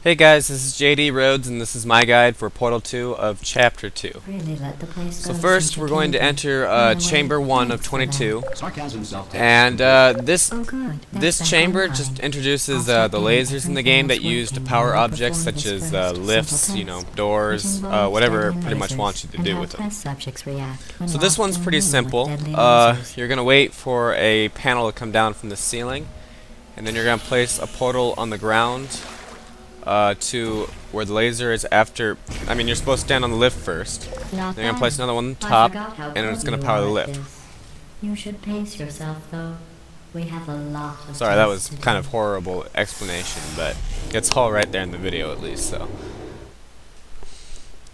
Hey guys, this is JD Rhodes and this is my guide for Portal 2 of Chapter 2. Really let the place So go first since you we're going came to here. enter Anyway, Chamber 1 of thanks for that. 22. Sarcasm self-text. And this Oh, good. this That's chamber back just online. introduces I'll the start lasers getting in the everything game that else you use to working power while we objects perform such this as first lifts, simple test, doors, which involves whatever deadly pretty much lasers wants you to and do how with them. test subjects react when So this locked one's in a pretty room with simple. deadly lasers. You're going to wait for a panel to come down from the ceiling, and then you're going to place a portal on the ground to where the laser is after. You're supposed to stand on the lift first. Not Then you're going to place bad. another one on the I top, forgot how and it's good going to you power the are at lift. this. You should pace yourself, though. We have a lot of Sorry, that tests was to kind do. of horrible explanation, but it's all right there in the video at least.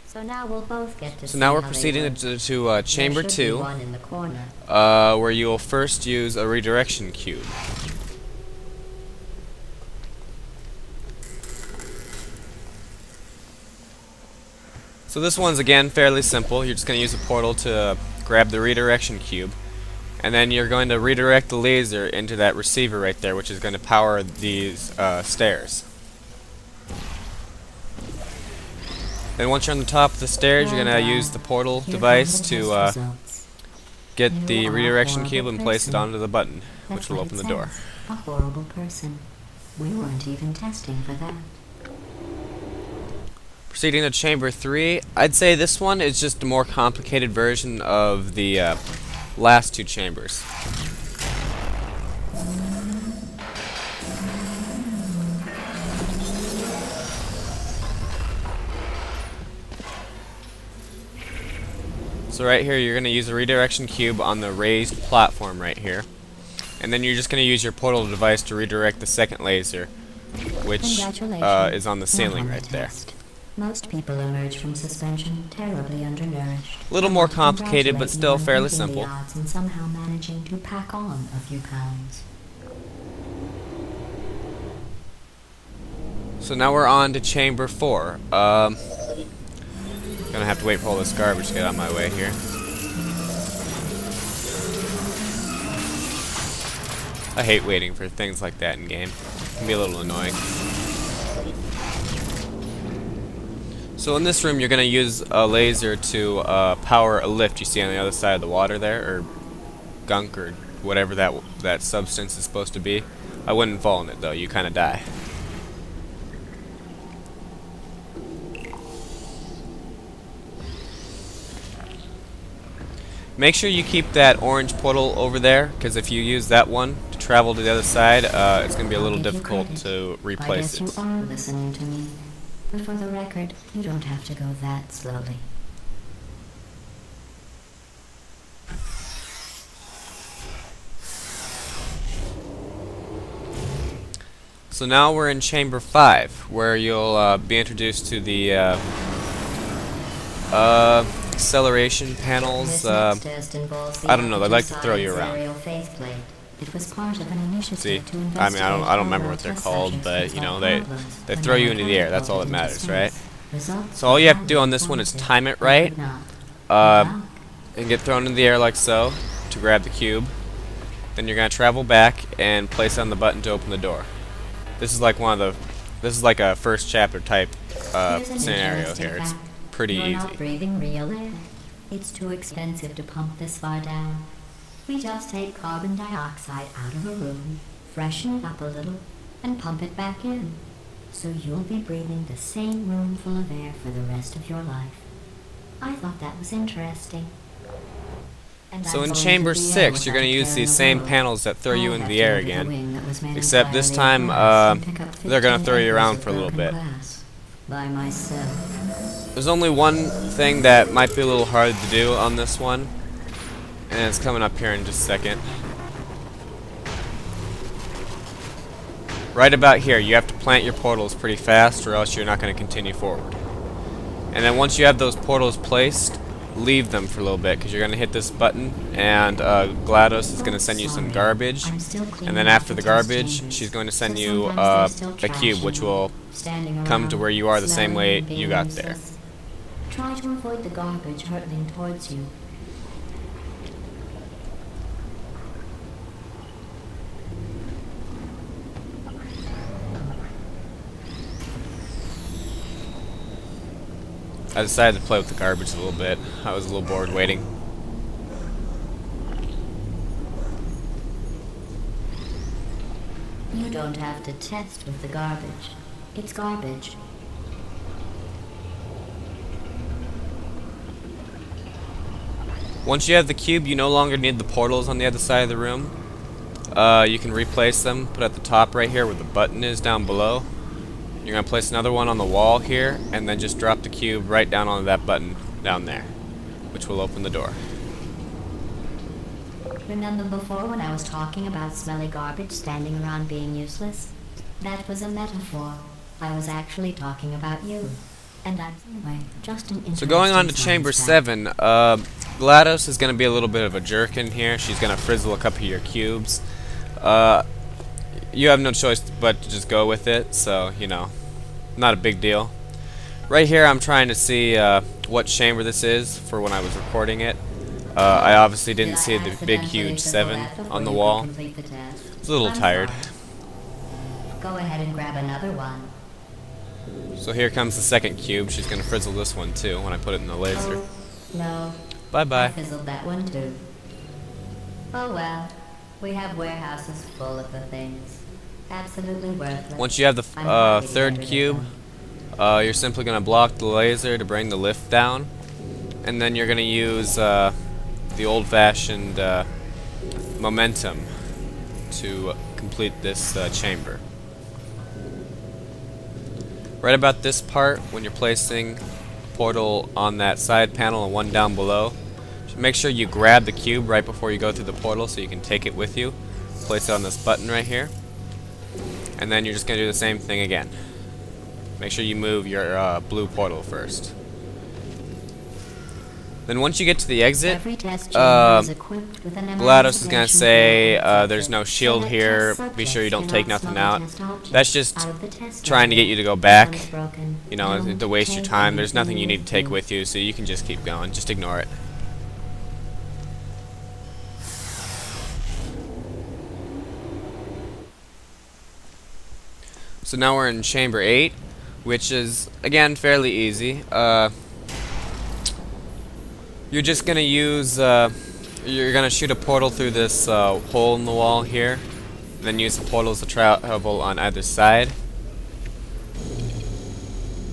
So now we'll both get to So see now we're how they proceeding work. to Chamber There should be 2, one in the corner. where you will first use a redirection cube. So this one's again fairly simple. You're just going to use a portal to grab the redirection cube, and then you're going to redirect the laser into that receiver right there, which is going to power these stairs. Then once you're on the top of the stairs, you're going to use the portal Here device come the to test results. get You the are a redirection horrible cube and place it person. onto the button, That's which will what open it the door. says. A horrible person. We weren't even testing for that. Proceeding to Chamber 3, I'd say this one is just a more complicated version of the last two chambers. So right here, you're going to use a redirection cube on the raised platform right here. And then you're just going to use your portal device to redirect the second laser, which Congratulations. is on the Not ceiling on the right there. test. Most people emerge from suspension terribly undernourished. A little I more want to complicated, but congratulate you still on fairly beating the simple. odds and somehow managing to pack on a few pounds. So now we're on to Chamber 4. Gonna have to wait for all this garbage to get out of my way here. I hate waiting for things like that in game. It can be a little annoying. So in this room, you're gonna use a laser to power a lift you see on the other side of the water there, or gunk, or whatever that substance is supposed to be. I wouldn't fall in it though; you kind of die. Make sure you keep that orange portal over there, because if you use that one to travel to the other side, it's going to be a little I'll give you difficult credit. to I replace guess it. you are listening to me. But for the record, you don't have to go that slowly. So now we're in Chamber 5, where you'll be introduced to the acceleration panels. This next test involves the I don't know, they like to throw you Science around. aerial faceplate. It was part of an initiative See, to I investigate don't remember what they're test called, subjects but with you know, solved they problems throw when you they into were the air. That's all that catapulted matters, into right? space. Results So all you have to were do on this one is positive. time it They right, could not. and get thrown in the air like so to grab the cube. Then you're gonna travel back and place on the button to open the door. This is like this is like a first chapter type Here's an scenario interesting here. It's fact. pretty You're not easy. breathing real air. It's too expensive to pump this far down. We just take carbon dioxide out of a room, freshen it up a little, and pump it back in. So you'll be breathing the same room full of air for the rest of your life. I thought that was interesting. And So I'm in going Chamber through the air 6, you're without going to a use care in these the same world. panels that throw you I into left the air over the again. wing that was made Except this entirely of time, glass and pick up they're going to 15 throw you acres around of for a little broken bit. glass by myself. There's only one thing that might be a little hard to do on this one, and it's coming up here in just a second. Right about here, you have to plant your portals pretty fast, or else you're not going to continue forward. And then once you have those portals placed, leave them for a little bit, because you're going to hit this button, and GLaDOS is going to send you some garbage. And then after the garbage, she's going to send you a cube, which will come to where you are the same way you got there. Try to avoid the garbage hurtling towards you. I decided to play with the garbage a little bit. I was a little bored waiting. You don't have to test with the garbage. It's garbage. Once you have the cube, you no longer need the portals on the other side of the room. You can replace them. Put at the top right here where the button is down below. You're going to place another one on the wall here, and then just drop the cube right down on that button down there, which will open the door. Remember before when I was talking about smelly garbage standing around being useless? That was a metaphor. I was actually talking about you. And that's anyway, just an So going on to interesting Chamber science 7, GLaDOS is going to be a little bit of a jerk in here. She's going to frizzle a couple of your cubes. You have no choice but to just go with it, so, you know, not a big deal. Right here I'm trying to see what chamber this is for when I was recording it. I obviously didn't see the big huge 7 on the wall. I was a little tired. Go ahead and grab another one. So here comes the second cube. She's going to frizzle this one too when I put it in the laser. Oh, no. I Bye-bye. fizzled that one too. Oh well. We have warehouses full of the things. Absolutely worthless. Once you have the I'm happy to third get rid of cube, them. you're simply going to block the laser to bring the lift down. And then you're going to use the old-fashioned momentum to complete this chamber. Right about this part, when you're placing portal on that side panel and one down below, make sure you grab the cube right before you go through the portal so you can take it with you. Place it on this button right here. And then you're just going to do the same thing again. Make sure you move your blue portal first. Then once you get to the exit, GLaDOS is going to say there's no shield here, be sure you don't take nothing out. That's just trying to get you to go back, you know, to waste your time. There's nothing you need to take with you, so you can just keep going. Just ignore it. So now we're in Chamber 8, which is, again, fairly easy. You're just going to use, you're going to shoot a portal through this hole in the wall here, and then use the portals to travel on either side.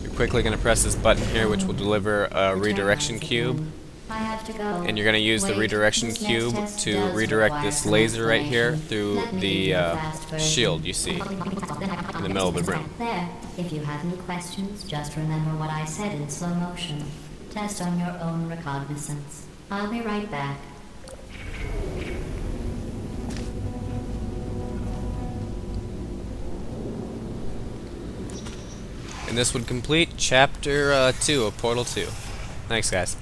You're quickly going to press this button here, which will deliver a redirection cube. And you're going to use the redirection cube to redirect this laser right here through the shield you see in the middle of the room. If you have any questions, just remember what I said in slow motion. Test on your own recognizance. I'll be right back. And this would complete Chapter 2 of Portal 2. Thanks, guys.